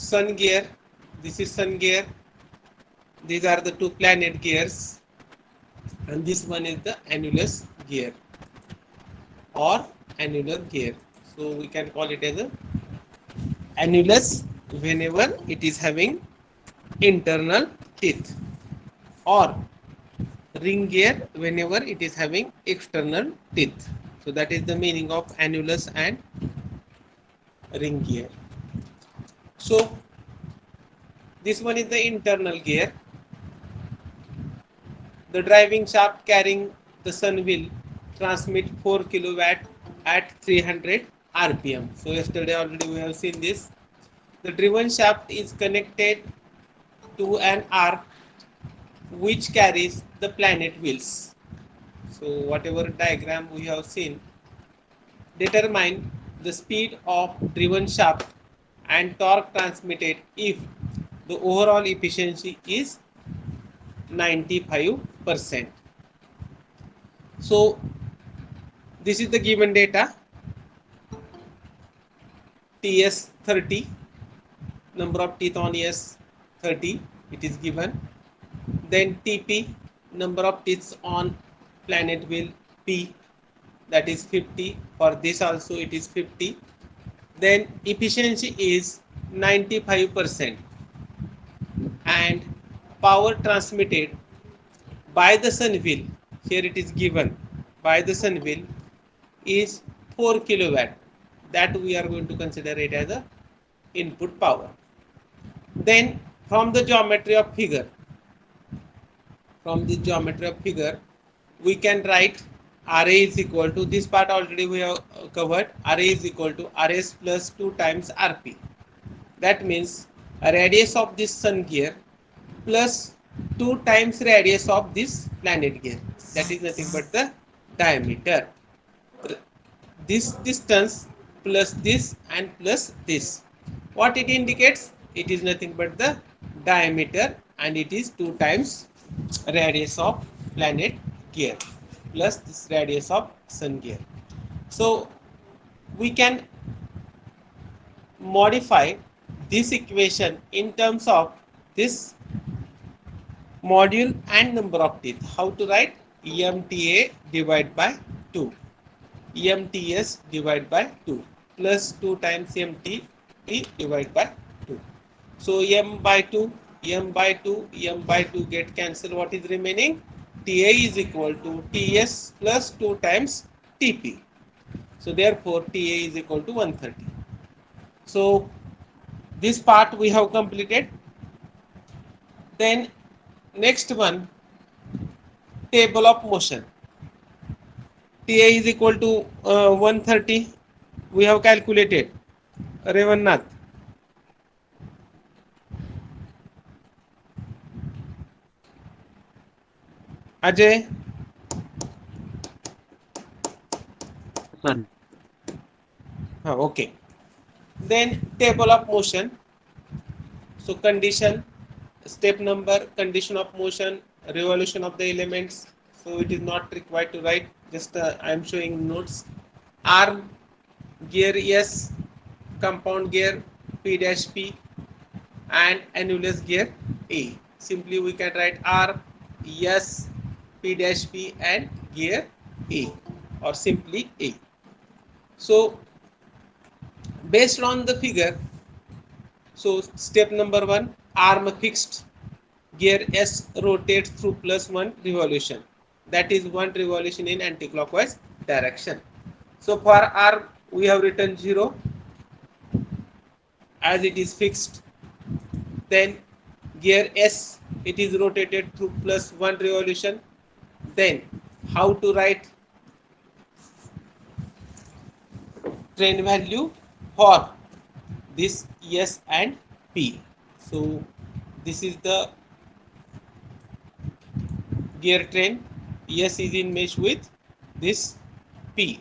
sun gear. This is sun gear. These are the two planet gears, and this one is the annulus gear or annular gear. So we can call it as a annulus whenever it is having internal teeth, or ring gear whenever it is having external teeth. So that is the meaning of annulus and ring gear. So this one is the internal gear. The driving shaft carrying the sun wheel transmit 4 kilowatt at 300 rpm. So yesterday already we have seen this. The driven shaft is connected to an arc which carries the planet wheels. So whatever diagram we have seen, determine the speed of driven shaft and torque transmitted if the overall efficiency is 95%. So this is the given data. TS 30, number of teeth on ES 30, it is given. Then TP, number of teeth on planet wheel P, that is 50. For this also it is 50. Then efficiency is 95%, and power transmitted by the sun wheel, here it is given, by the sun wheel is 4 kilowatt. That we are going to consider it as a input power. Then from the geometry of figure, we can write RA is equal to, this part already we have covered, RA is equal to RS plus 2 times RP. That means a radius of this sun gear plus 2 times radius of this planet gear. That is nothing but the diameter. This distance plus this and plus this. What it indicates? It is nothing but the diameter, and it is 2 times radius of planet gear plus this radius of sun gear. So we can modify this equation in terms of this module and number of teeth. How to write? EMTA divided by 2. EMTS divided by 2 plus 2 times MT divided by 2. So M by 2, M by 2, M by 2 get cancelled. What is remaining? TA is equal to TS plus 2 times TP. So therefore TA is equal to 130. So this part we have completed. Then next one, table of motion. TA is equal to 130. We have calculated. Revannath. Ajay. Okay. Then table of motion. So condition, step number, condition of motion, revolution of the elements. So it is not required to write. Just I am showing notes. Arm gear S, compound gear P dash P, and annulus gear A. Simply we can write R, S, P dash P and gear A, or simply A. So based on the figure, so step number 1, arm fixed, gear S rotates through plus 1 revolution. That is 1 revolution in anti-clockwise direction. So for arm we have written 0 as it is fixed. Then gear S, it is rotated through plus 1 revolution. Then how to write train value for this S and P. So this is the gear train. S is in mesh with this P.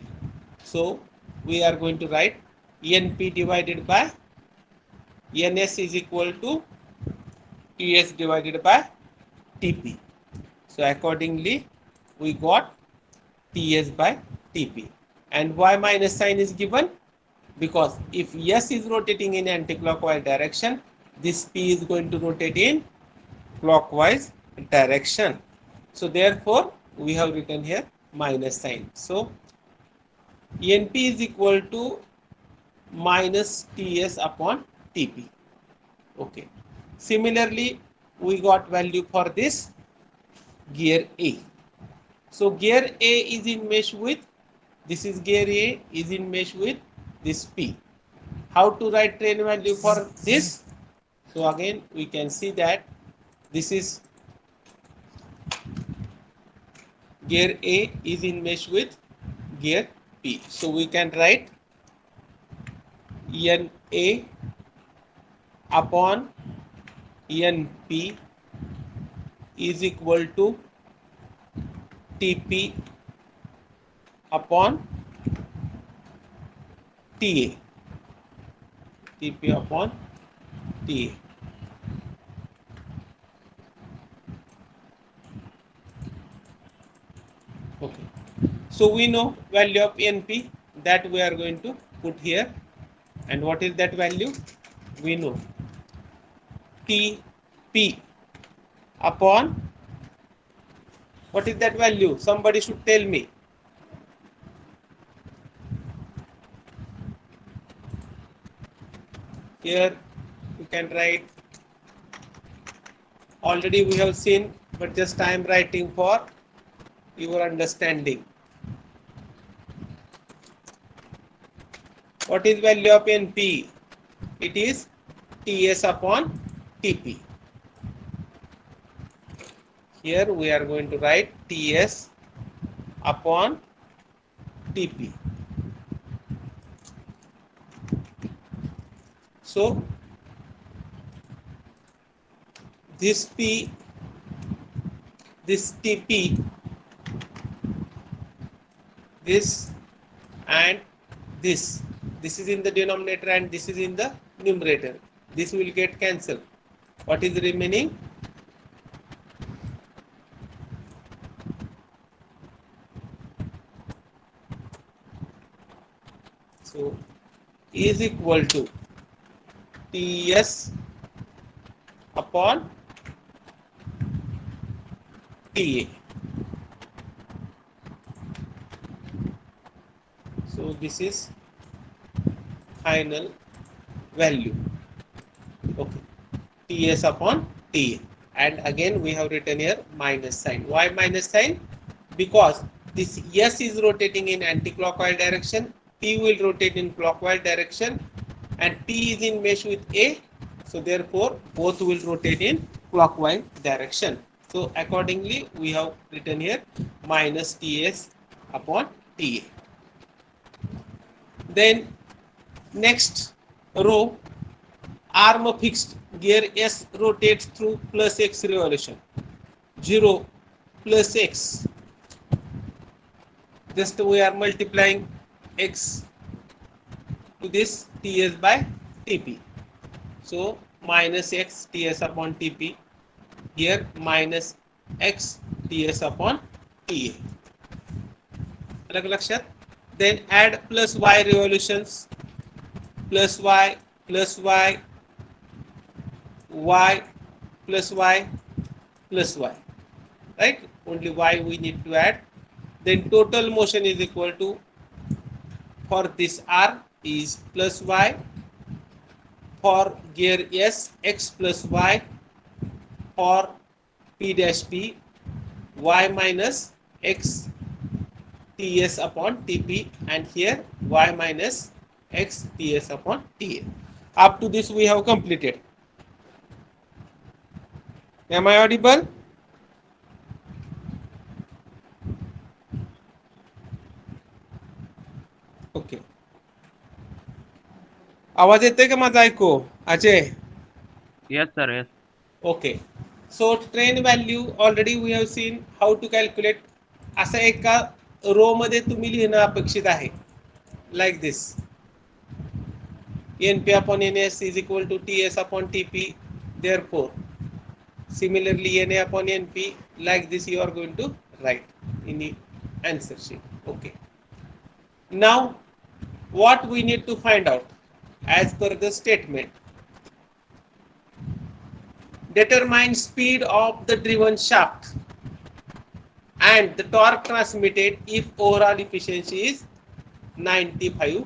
So we are going to write NP divided by NS is equal to TS divided by TP. So accordingly we got TS by TP. And Y minus sign is given because if S is rotating in anti-clockwise direction, this P is going to rotate in clockwise direction. So therefore, we have written here minus sign. So NP is equal to minus TS upon TP. Okay. Similarly, we got value for this gear A. So gear A is in mesh with, this is gear A is in mesh with this P. How to write train value for this? So again, we can see that this is gear A is in mesh with gear P. So we can write NA upon NP is equal to TP upon TA. TP upon TA. Okay. So we know value of NP that we are going to put here. And what is that value? We know TP upon, what is that value? Somebody should tell me. Here you can write, already we have seen, but just I am writing for your understanding. What is value of NP? It is TS upon TP. Here we are going to write TS upon TP. So this P, this TP, this and this is in the denominator and this is in the numerator. This will get cancelled. What is remaining? So is equal to TS upon TA. So this is final value. Okay. TS upon TA. And again we have written here minus sign. Why minus sign? Because this S is rotating in anti-clockwise direction, P will rotate in clockwise direction, and P is in mesh with A. So therefore both will rotate in clockwise direction. So accordingly we have written here minus TS upon TA. Then next row, arm fixed, gear S rotates through plus X revolution. 0 plus X. Just we are multiplying X to this TS by TP. So minus X TS upon TP. Here minus X TS upon TA. Then add plus Y revolutions. Plus Y, Y plus Y, plus Y. Right? Only Y we need to add. Then total motion is equal to, for this R is plus Y, for gear S X plus Y, for P dash P Y minus X TS upon TP, and here Y minus X TS upon TA. Up to this we have completed. Am I audible? Okay. आवाज येतोय का माझा ऐकू Ajay? Yes, sir. Yes. Okay. So train value already we have seen how to calculate. असा एका रो मध्ये तुम्ही लिहिणं अपेक्षित आहे. Like this. NP upon NS is equal to TS upon TP. Therefore, similarly NA upon NP, like this you are going to write in the answer sheet. Okay. Now, what we need to find out as per the statement. determine speed of the driven shaft and the torque transmitted if overall efficiency is 95%.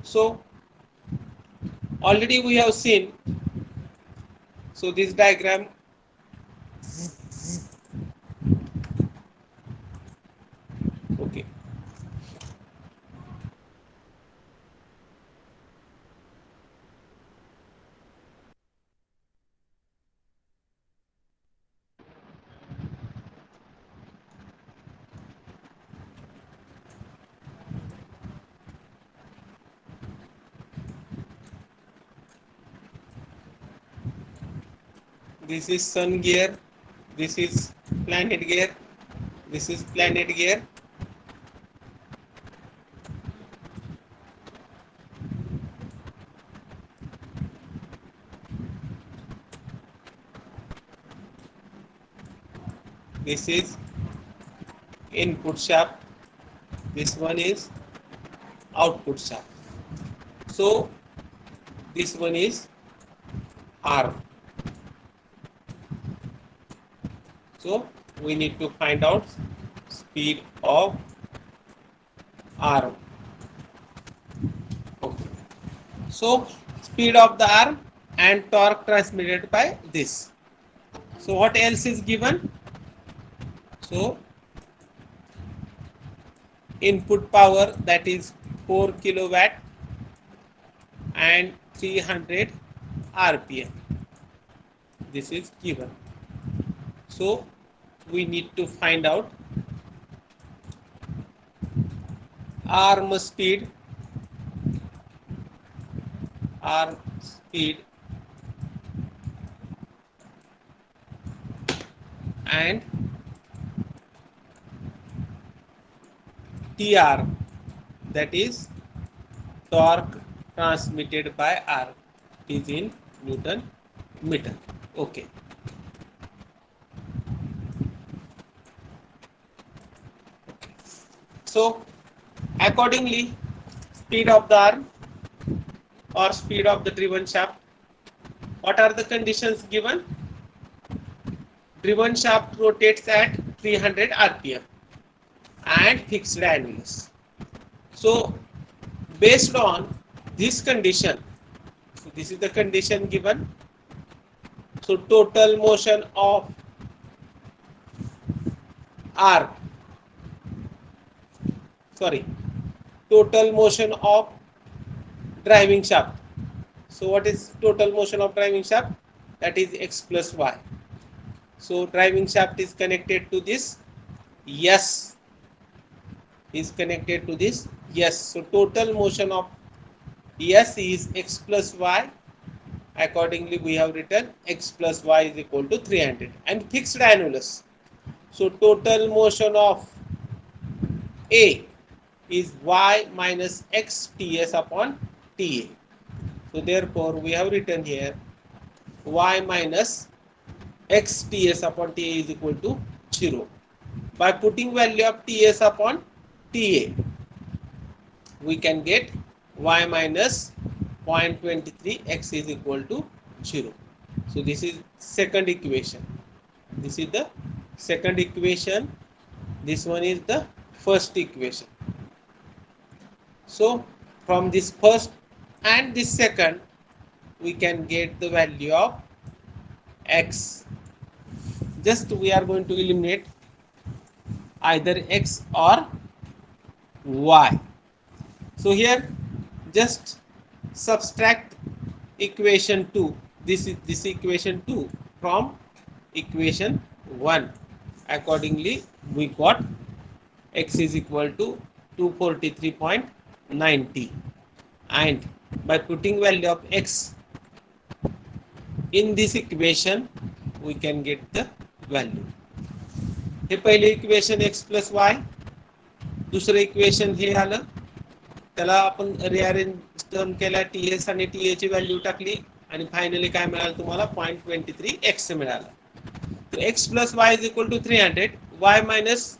So already we have seen, so this diagram, okay, this is sun gear, this is planet gear, this is planet gear. This is input shaft, this one is output shaft. So this one is arm. So we need to find out speed of arm. Okay. So speed of the arm and torque transmitted by this. So what else is given? So input power, that is 4 kilowatt and 300 RPM. This is given. So we need to find out arm speed and TR, that is torque transmitted by R, is in Newton meter. Okay. So accordingly, speed of the arm or speed of the driven shaft, what are the conditions given? Driven shaft rotates at 300 RPM and fixed annulus. So based on this condition, so this is the condition given. So total motion of arm, total motion of driving shaft. So what is total motion of driving shaft? That is x plus y. So driving shaft is connected to this S, is connected to this S. So total motion of S is x plus y. Accordingly, we have written x plus y is equal to 300 and fixed annulus. So total motion of A is y minus x ts upon Ta. So therefore, we have written here y minus x ts upon Ta is equal to 0. By putting value of ts upon Ta, we can get y minus 0.23 x is equal to 0. So this is second equation. This is the second equation. This one is the first equation. So from this first and this second, we can get the value of x. Just we are going to eliminate either x or y. So here just subtract equation 2. This is this equation 2 from equation 1. Accordingly, we got x is equal to 243.90, and by putting value of x in this equation, we can get the value. हे पहिले equation x plus y, दुसरं equation हे आलं, त्याला आपण rearrange term केला, TS आणि TA ची value टाकली आणि फायनली काय मिळालं तुम्हाला 0.23 x मिळालं. तर x plus y is equal to 300, y minus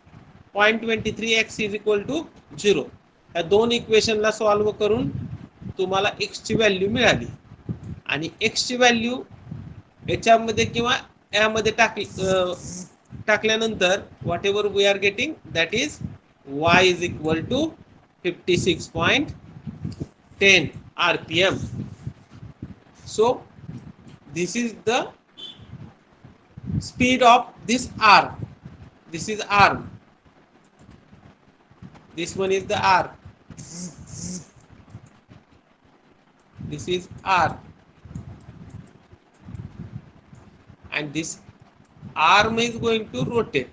0.23 x is equal to 0. या दोन इक्वेशनला सॉल्व्ह करून तुम्हाला x ची व्हॅल्यू मिळाली आणि x ची व्हॅल्यू याच्यामध्ये किंवा यामध्ये टाकल्यानंतर whatever we are getting that is y is equal to 56.10 rpm. So this is the speed of this arm. This is arm. This one is the arm. This is arm. And this arm is going to rotate.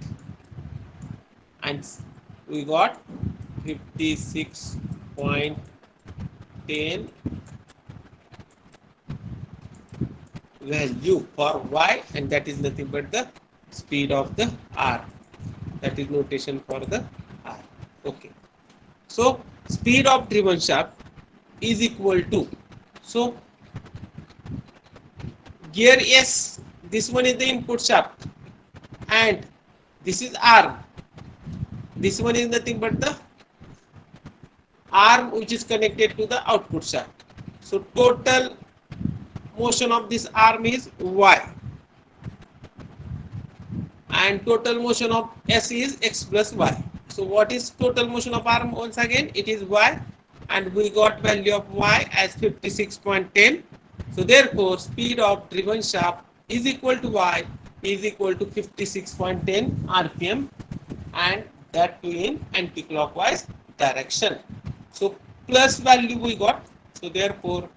And we got 56.10 value for y, and that is nothing but the speed of the arm. That is notation for the arm. Okay. So speed of driven shaft is equal to, so gear S, this one is the input shaft, and this is arm. This one is nothing but the arm which is connected to the output shaft. So total motion of this arm is y, and total motion of S is x plus y. So what is total motion of arm? Once again it is y, and we got value of y as 56.10. So therefore speed of driven shaft is equal to y is equal to 56.10 rpm, and that too in anti-clockwise direction. So plus value we got, so therefore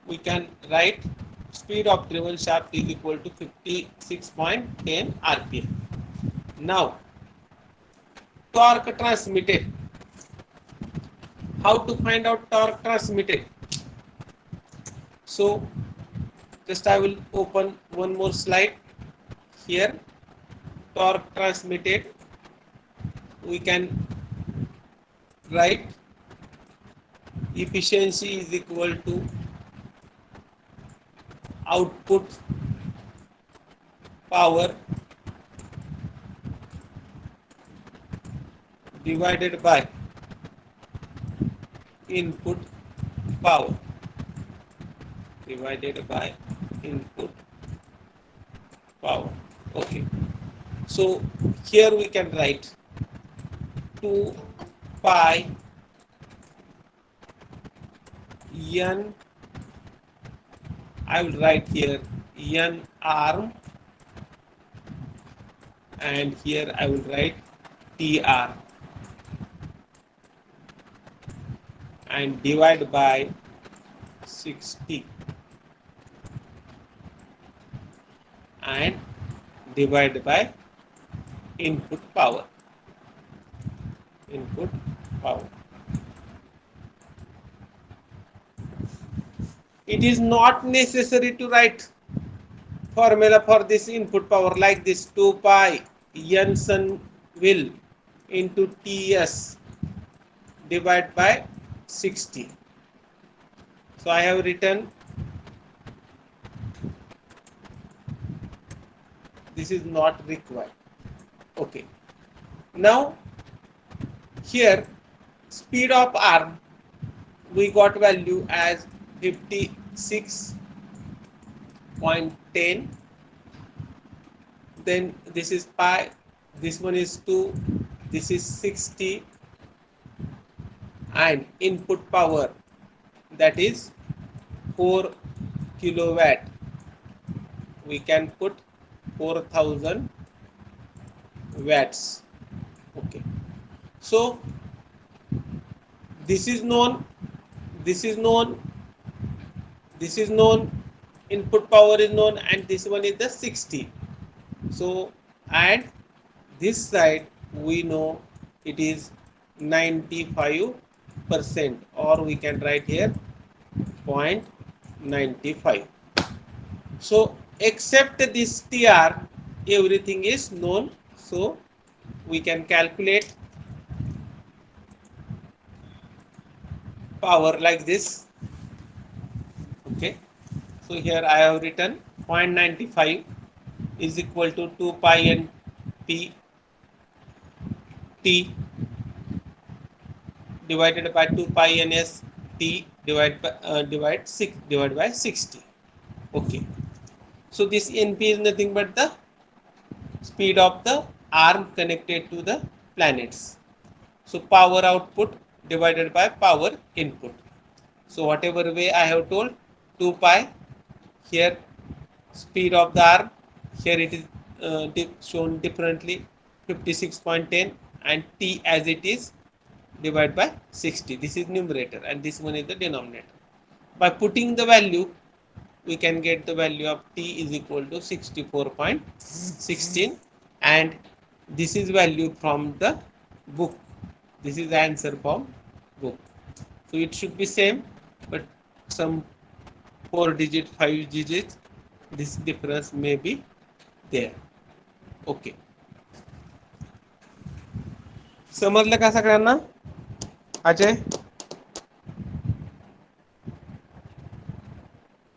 we can write speed of driven shaft is equal to 56.10 rpm. Now torque transmitted. How to find out torque transmitted? So just I will open one more slide here. Torque transmitted, we can write efficiency is equal to output power divided by input power divided by input power. Okay, so here we can write 2 pi n, I will write here n arm, and here I will write tr, and divide by 60, and divide by input power. Input power. It is not necessary to write formula for this input power like this: 2 pi n sun will into ts divided by 60. So I have written, this is not required. Okay, now here speed of arm we got value as 56.10, then this is pi, this one is 2, this is 60, and input power that is 4 kilowatt, we can put 4000 watts. Okay, so this is known, this is known, this is known, input power is known, and this one is the 60. So and this side we know it is 95%, or we can write here 0.95. So except this tr everything is known, so we can calculate power like this. Okay, so here I have written 0.95 is equal to 2 pi n p t divided by 2 pi n s t divide by 60. Okay, So this NP is nothing but the speed of the arm connected to the planets. So power output divided by power input. So whatever way I have told, 2 pi, here speed of the arm, here it is shown differently, 56.10, and t as it is divided by 60. This is numerator and this one is the denominator. By putting the value, we can get the value of t is equal to 64.16, and this is valued from the book. This is the answer from book. So it should be same, but some 4 digit, 5 digits, this difference may be there. Okay. समजलं का सगळ्यांना? Ajay?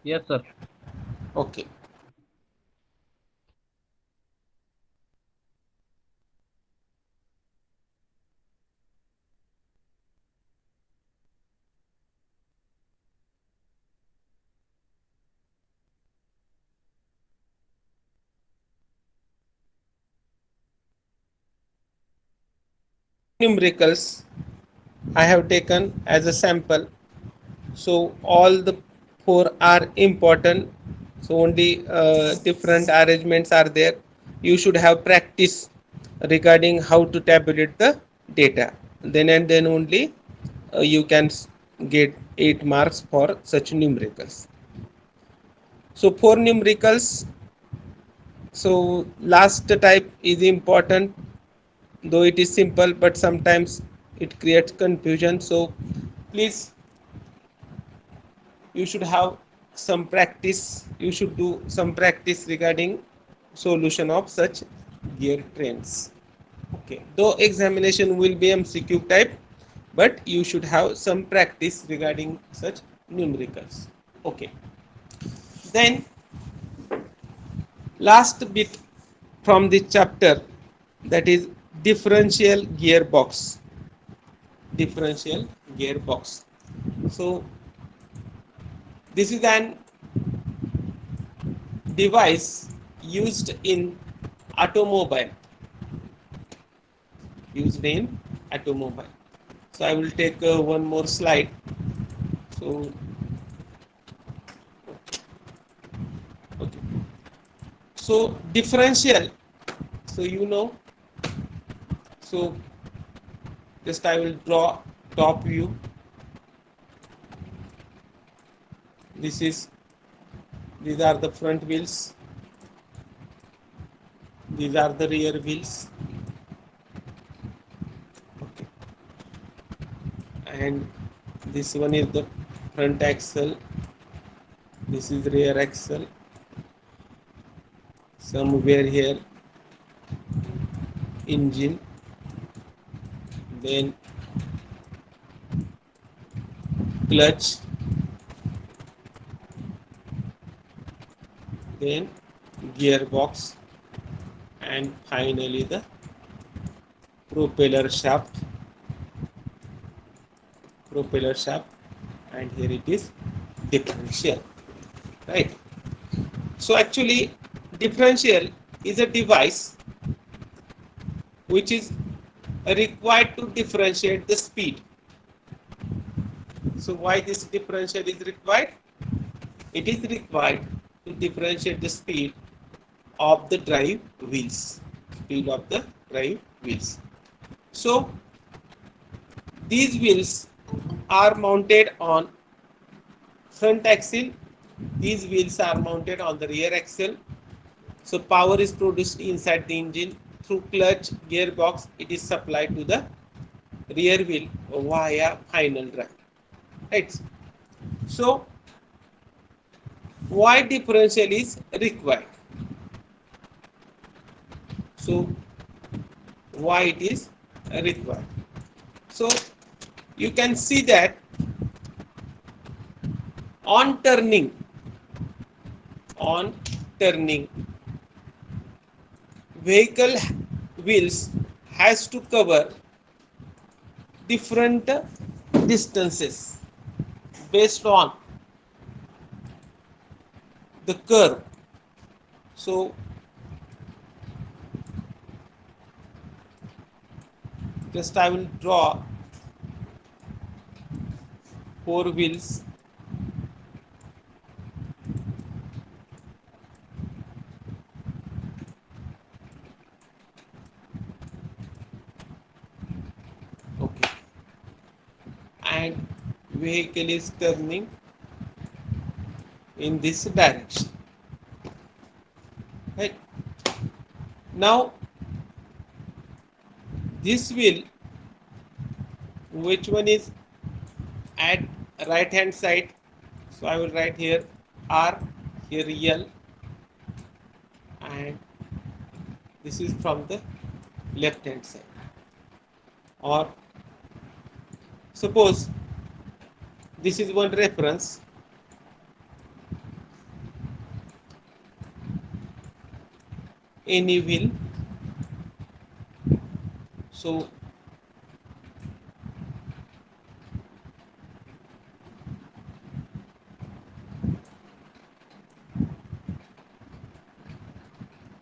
Yes, sir. Okay. Numericals I have taken as a sample. So all the 4 are important. So only different arrangements are there. You should have practice regarding how to tabulate the data. Then and then only you can get 8 marks for such numericals. So for numericals, so last type is important, though it is simple, but sometimes it creates confusion. So please, you should have some practice. You should do some practice regarding solution of such gear trains. Okay, though examination will be MCQ type, but you should have some practice regarding such numericals. Okay, then last bit from the chapter, that is differential gearbox. Differential gearbox. So this is an device used in automobile. Used in automobile. So I will take one more slide. So okay. So differential. So you know. So just I will draw top view. These are the front wheels. These are the rear wheels. Okay. And this one is the front axle. This is rear axle. Somewhere here engine, then clutch, then gearbox, and finally the propeller shaft. And here it is differential, right? So actually differential is a device which is required to differentiate the speed. So why this differential is required? It is required to differentiate the speed of the drive wheels. Speed of the drive wheels. So these wheels are mounted on front axle. These wheels are mounted on the rear axle. So power is produced inside the engine through clutch, gearbox. It is supplied to the rear wheel via final drive. Right. So why differential is required? So why it is required? So you can see that on turning, vehicle wheels has to cover different distances based on the curve. So just I will draw 4 wheels. Okay, and vehicle is turning in this direction, right? Now this wheel, which one is at right hand side? So I will write here R, here L, and this is from the left hand side. Or suppose this is one reference, any wheel. So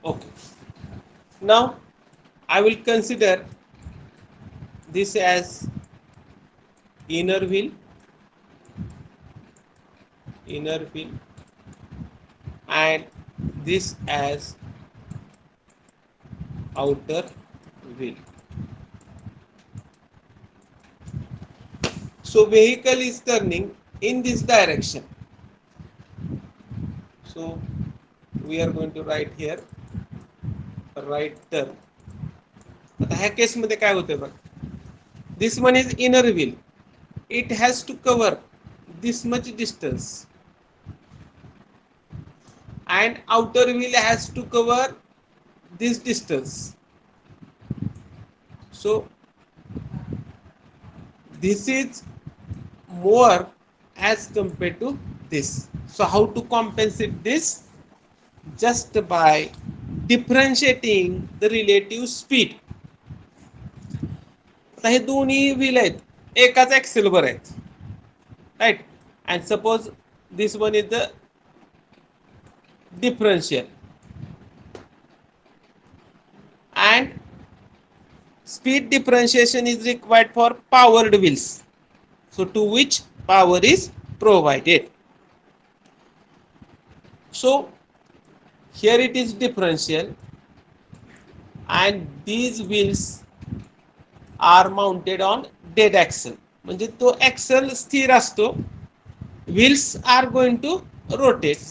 okay, now I will consider this as inner wheel, and this as outer wheel. So vehicle is turning in this direction. So we are going to write here right turn. आता ह्या case मध्ये काय होतंय बघ, this one is inner wheel, it has to cover this much distance, and outer wheel has to cover this distance. So this is more as compared to this. So how to compensate this? Just by differentiating the relative speed. आता हे दोन्ही wheel आहेत, एकाच axle वर आहेत, right. And suppose this one is the differential, and speed differentiation is required for powered wheels, so to which power is provided. So here it is differential, and these wheels are mounted on dead axle, म्हणजे तो ऍक्सल स्थिर असतो, wheels are going to rotate.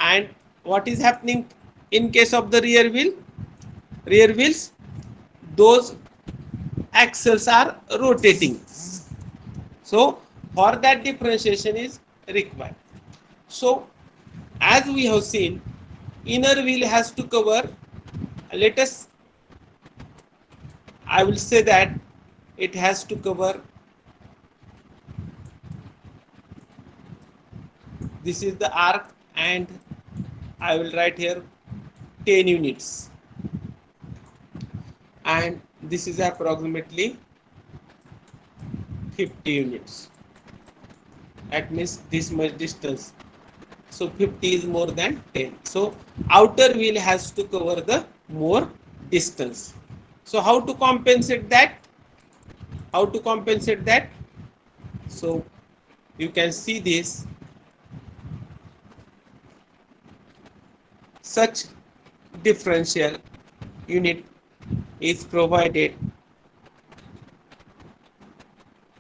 And what is happening in case of the rear wheels, those axles are rotating. So for that differentiation is required. So as we have seen, inner wheel has to cover, let us, I will say that it has to cover, this is the arc, and I will write here 10 units, and this is approximately 50 units. That means this much distance. So 50 is more than 10. So outer wheel has to cover the more distance. So how to compensate that? So you can see this, such differential unit is provided.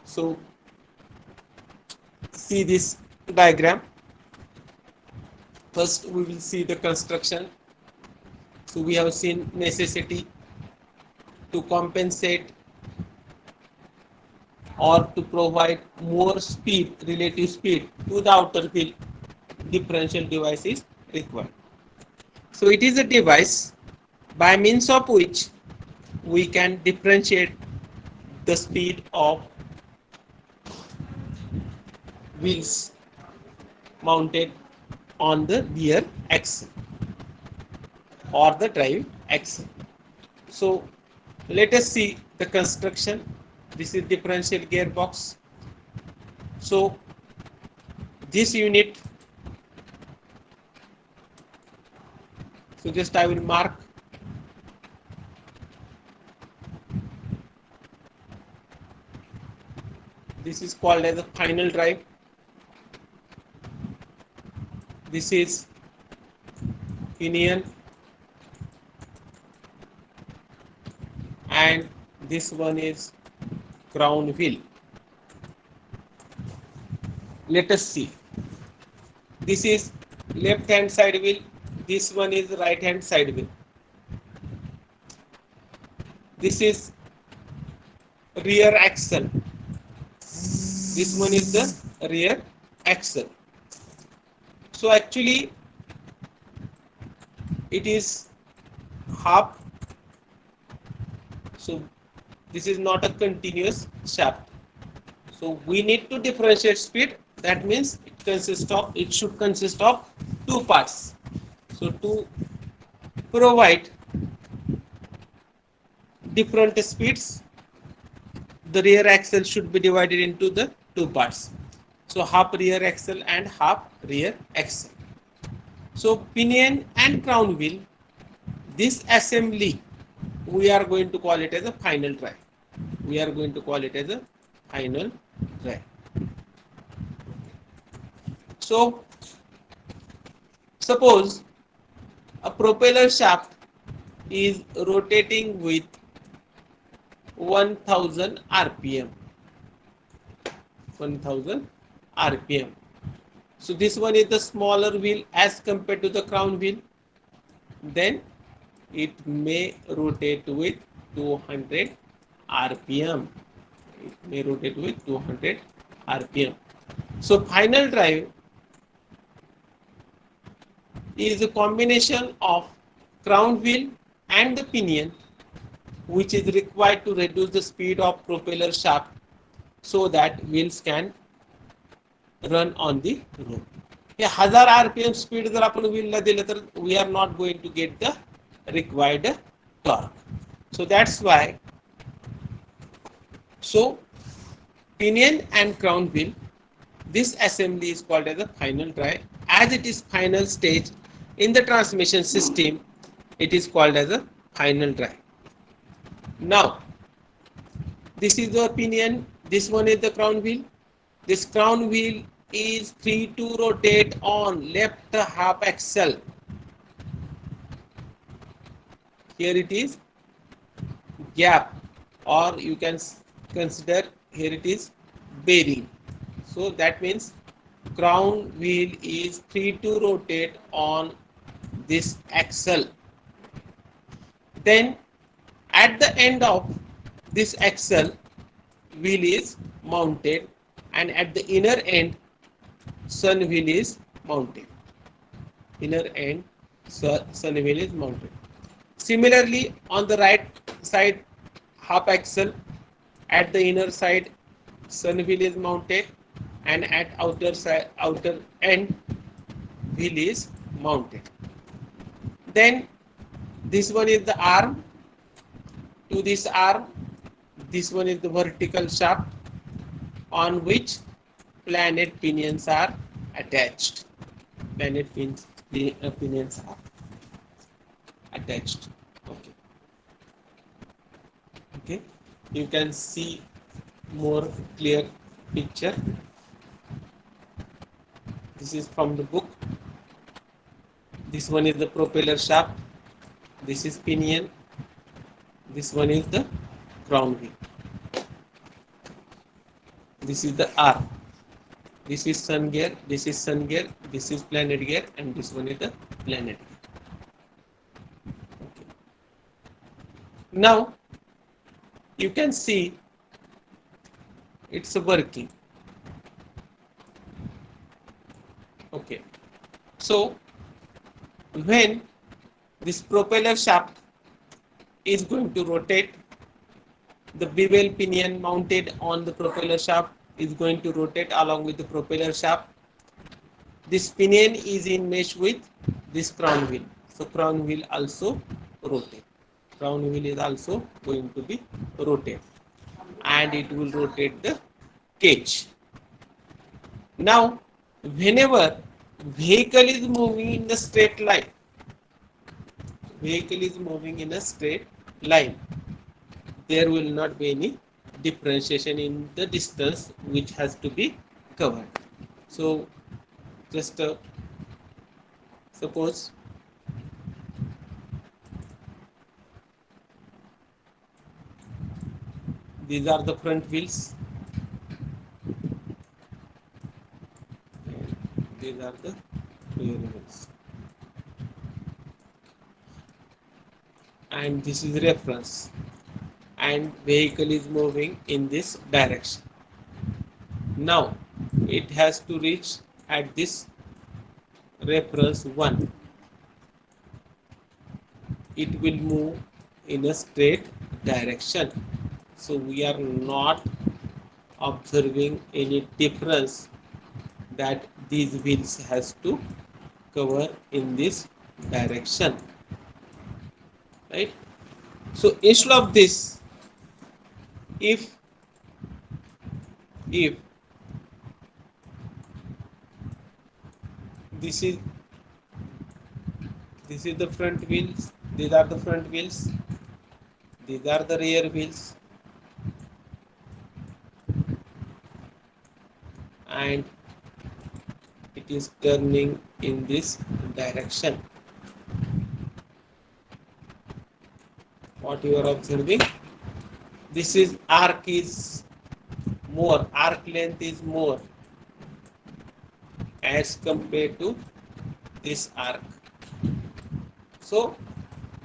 So see this diagram. First we will see the construction. So we have seen necessity to compensate or to provide more speed, relative speed to the outer wheel, differential device is required. So it is a device by means of which we can differentiate the speed of wheels mounted on the rear axle or the drive axle. So let us see the construction. This is differential gearbox. So this unit So just I will mark. This is called as a final drive. This is pinion, and this one is crown wheel. Let us see. This is left hand side wheel. This one is right hand side wheel. This is rear axle. This one is the rear axle. So actually it is half. So this is not a continuous shaft. So we need to differentiate speed. That means it should consist of two parts. So to provide different speeds, the rear axle should be divided into the two parts. So half rear axle and half rear axle. So pinion and crown wheel, this assembly we are going to call it as a final drive. We are going to call it as a final drive. So suppose a propeller shaft is rotating with 1000 rpm. 1000 rpm. So this one is the smaller wheel as compared to the crown wheel. Then it may rotate with 200 rpm. It may rotate with 200 rpm. So final drive is a combination of crown wheel and the pinion, which is required to reduce the speed of propeller shaft so that wheels can run on the road. Hey 1000 rpm speed जर आपण wheel ला दिलं तर we are not going to get the required torque. So that's why pinion and crown wheel, this assembly is called as a final drive. As it is final stage in the transmission system, it is called as a final drive. Now this is the pinion, this one is the crown wheel. This crown wheel is free to rotate on left half axle. Here it is gap, or you can consider here it is bearing. So that means crown wheel is free to rotate on this axle. Then at the end of this axle, wheel is mounted, and at the inner end, sun wheel is mounted. Inner end, sun wheel is mounted. Similarly, on the right side half axle, at the inner side, sun wheel is mounted, and at outer end, wheel is mounted. Then this one is the arm. To this arm, this one is the vertical shaft on which planet pinions are attached. Planet pinions are attached. Okay, you can see more clear picture. This is from the book. This one is the propeller shaft. This is pinion. This one is the crown wheel. This is the arm. This is sun gear. This is sun gear. This is planet gear, and this one is the planet gear. Okay. Now you can see it's working. Okay. So when this propeller shaft is going to rotate, the bevel pinion mounted on the propeller shaft is going to rotate along with the propeller shaft. This pinion is in mesh with this crown wheel. So crown wheel also rotate. Crown wheel is also going to be rotated, and it will rotate the cage. Now, whenever vehicle is moving in the straight line, vehicle is moving in a straight line, there will not be any differentiation in the distance which has to be covered. So just suppose these are the front wheels and these are the rear wheels, and this is reference, and vehicle is moving in this direction. Now it has to reach at this reference 1. It will move in a straight direction, so we are not observing any difference that these wheels has to cover in this direction, right? So instead of this, if if this is the front wheels, these are the front wheels, these are the rear wheels, and it is turning in this direction. What you are observing, this is arc is more, arc length is more as compared to this arc. So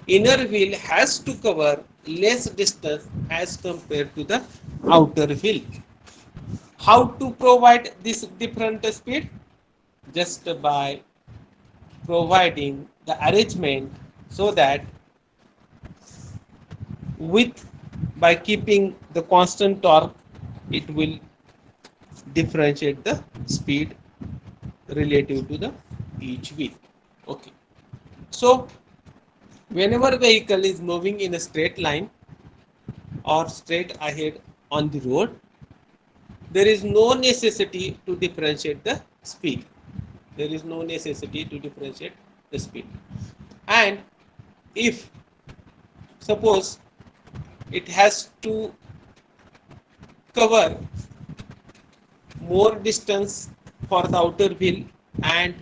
inner wheel has to cover less distance as compared to the outer wheel. How to provide this different speed? Just by providing the arrangement so that with by keeping the constant torque, it will differentiate the speed relative to the each wheel. Okay, so whenever vehicle is moving in a straight line or straight ahead on the road, there is no necessity to differentiate the speed. There is no necessity to differentiate the speed. And if suppose it has to cover more distance for the outer wheel and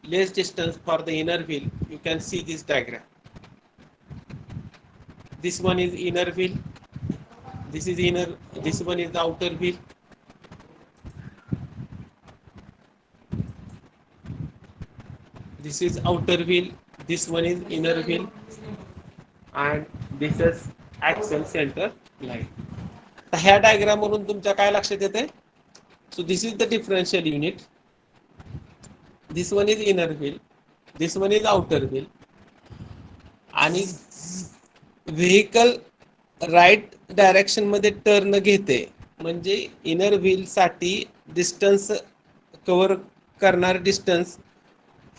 less distance for the inner wheel, you can see this diagram. This one is inner wheel, this is inner, this one is the outer wheel. This is outer wheel, this one is inner wheel, and this is axle center line. तर ह्या diagram वरून तुमच्या काय लक्षात येते? So this is the differential unit. This one is inner wheel, this one is outer wheel, आणि vehicle right direction मध्ये turn घेते म्हणजे इनर व्हील साठी डिस्टन्स कव्हर करणार डिस्टन्स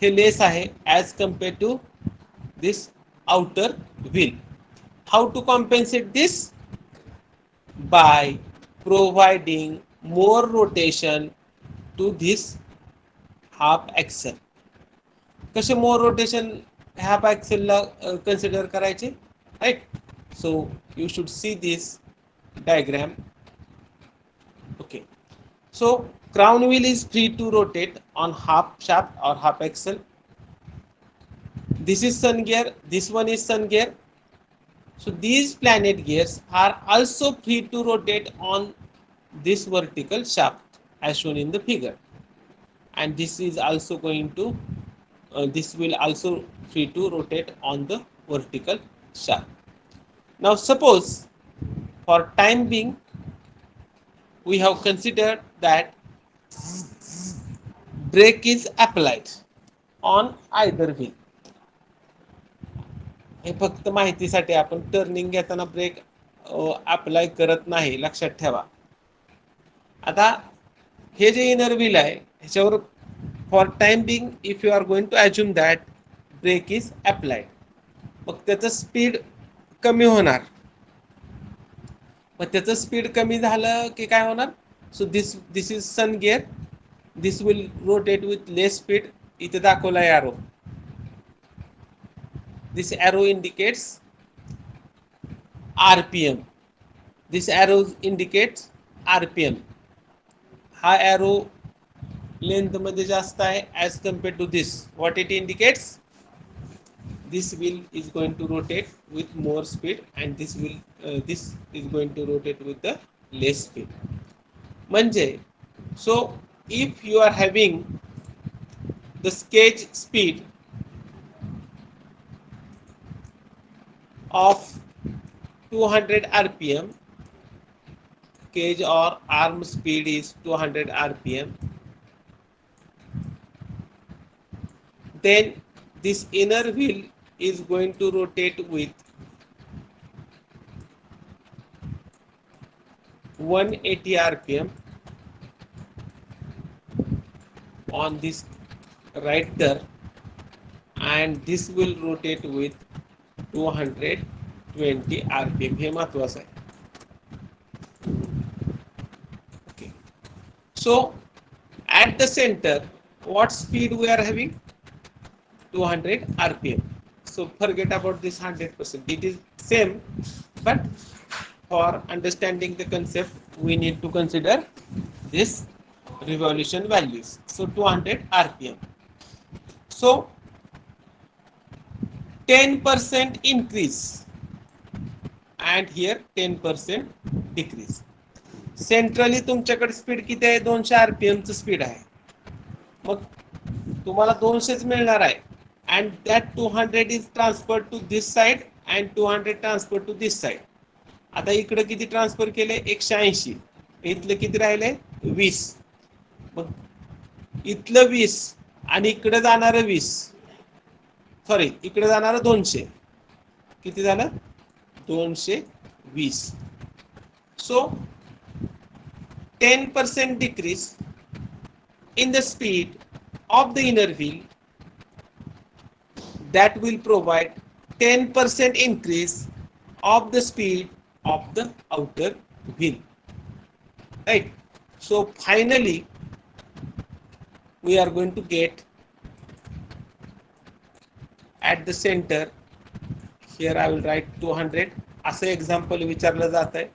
हे लेस आहे as compare to this outer wheel. How to compensate this? By providing more rotation to this half axle. कसे more rotation half ॲक्सेलला consider करायचे, right? So you should see this diagram. Okay, so crown wheel is free to rotate on half shaft or half axle. This is sun gear, this one is sun gear. So these planet gears are also free to rotate on this vertical shaft as shown in the figure, and this is also going to this will also free to rotate on the vertical shaft. Now suppose for time being we have considered that brake is applied on either wheel. हे फक्त माहितीसाठी आपण turning घेताना break apply करत नाही, लक्षात ठेवा. आता हे जे inner wheel आहे ह्याच्यावर for time being if you are going to assume that brake is applied, मग त्याचं स्पीड कमी होणार. मग त्याचं स्पीड कमी झालं की काय होणार? So this is sun gear, this will rotate with less speed. इथे दाखवला यारो. This arrow indicates RPM. This arrow indicates RPM. हा arrow length मध्ये जास्त आहे as compared to this. What it indicates? This wheel is going to rotate with more speed, and this is going to rotate with the less speed. म्हणजे, so if you are having the sketch speed of 200 rpm, cage or arm speed is 200 rpm, then this inner wheel is going to rotate with 180 rpm on this right turn, and this will rotate with 220 rpm. हे महत्वाचं आहे. Okay. So at the center, what speed we are having? 200 rpm. So forget about this 100%. It is same, but for understanding the concept, we need to consider this revolution values. So 200 rpm. So 10% increase, and here 10% decrease. Centrally तुमच्याकडे speed किती आहे? 200 rpm चं speed आहे. मग तुम्हाला 200च मिळणार आहे. And that 200 is transferred to this side and 200 transferred to this side. आता इकडे किती ट्रान्सफर केले? 180. इथलं किती राहिले? 20. मग इथलं 20 आणि इकडे जाणारं 20, सॉरी इकडे जाणारं 200. किती झालं? 220. So 10% decrease in the speed of the inner wheel, that will provide 10% increase of the speed of the outer wheel, right? So finally we are going to get at the center, here I will write 200 असं example विचारलं जात आहे.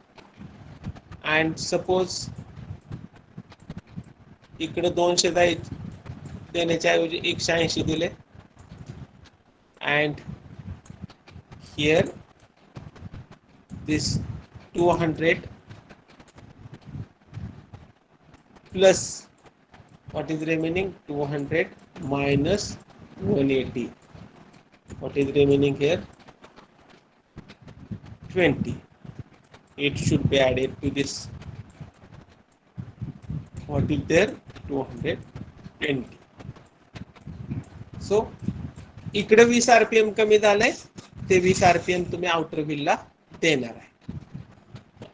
and suppose इकडे 200 देण्याच्या ऐवजी 180 दिले, and here this 200 plus what is remaining? 200 minus 180. What is remaining here? 20. It should be added to this. What is there? 220. So इकडे 20 rpm कमी झालंय, ते 20 rpm तुम्ही आउटर व्हील ला देणार आहे.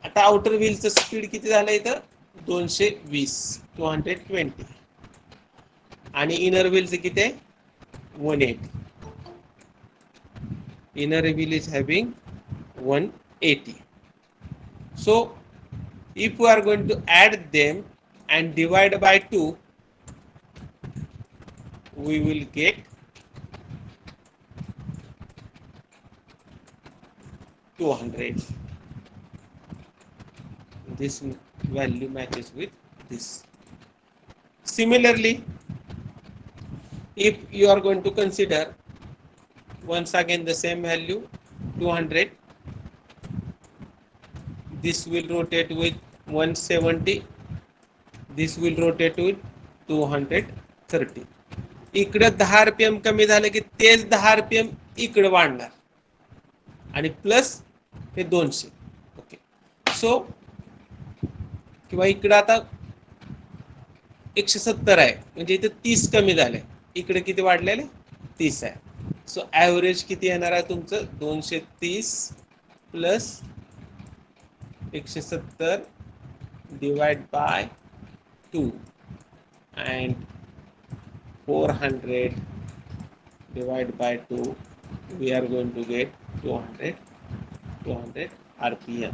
आता आउटर व्हीलचं स्पीड किती झालं इथं? 220, 220, आणि इनर व्हीलचं किती आहे? 180. Inner wheel is having 180. So if we are going to add them and divide by 2, we will get 200. This value matches with this. Similarly, if you are going to consider once again the same value 200, this will rotate with 170, this will rotate with 230. इकडे 10 rpm कमी झाले की तेच 10 rpm इकडे वाढणार, आणि plus हे 200. Okay, सो किंवा इकडे आता 170 आहे, म्हणजे इथे 30 कमी झाले, इकडे किती वाढलेले? 30 आहे. सो ॲव्हरेज किती येणार आहे तुमचं? 230 plus 170 divide by 2 and 400 divided by 2, we are going to get 200 rpm.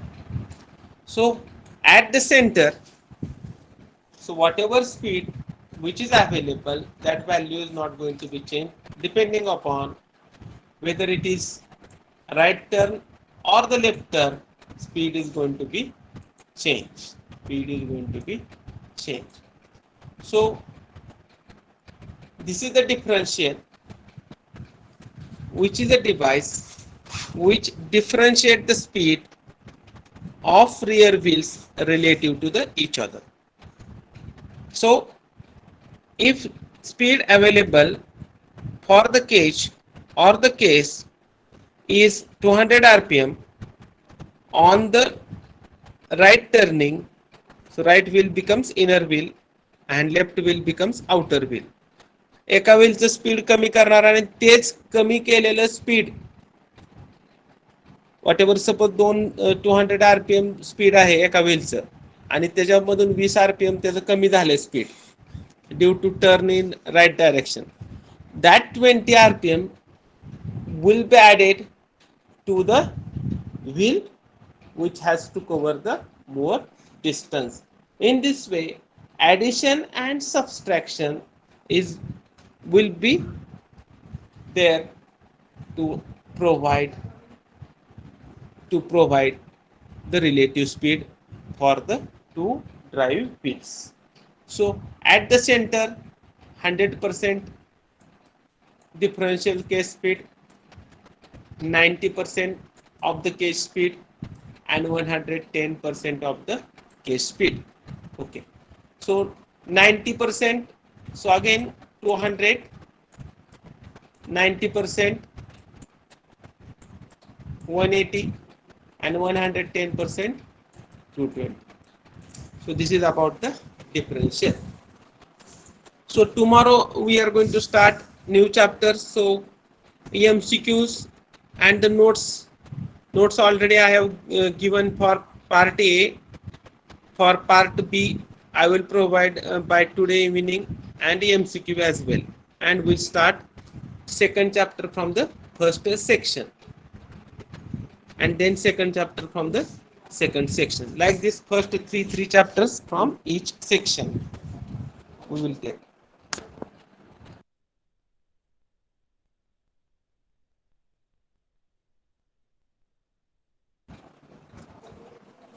So at the center, so whatever speed which is available, that value is not going to be changed depending upon whether it is right turn or the left turn, speed is going to be changed. Speed is going to be changed. So this is the differential, which is a device which differentiate the speed of rear wheels relative to the each other. So if speed available for the cage or the case is 200 rpm on the right turning, so right wheel becomes inner wheel and left wheel becomes outer wheel. एका व्हीलचं speed कमी करणार आणि तेच कमी केलेलं speed what ever suppose 200 rpm speed आहे एका व्हीलचं आणि त्याच्यामधून 20 rpm त्याचं कमी झालं speed due to turn in right direction, that 20 rpm will be added to the wheel which has to cover the more distance. In this way, addition and subtraction will be there to provide the relative speed for the two drive wheels. So at the center, 100% differential case speed, 90% of the case speed, and 110% of the case speed. Okay, so 90%, so again 200, 90%, 180, and 110%, 220. So this is about the differential. So tomorrow we are going to start new chapters. So MCQs and the notes already I have given for part A. For part B I will provide by today evening and MCQ as well, and we'll start second chapter from the first section and then second chapter from the second section. Like this, first three chapters from each section we will take.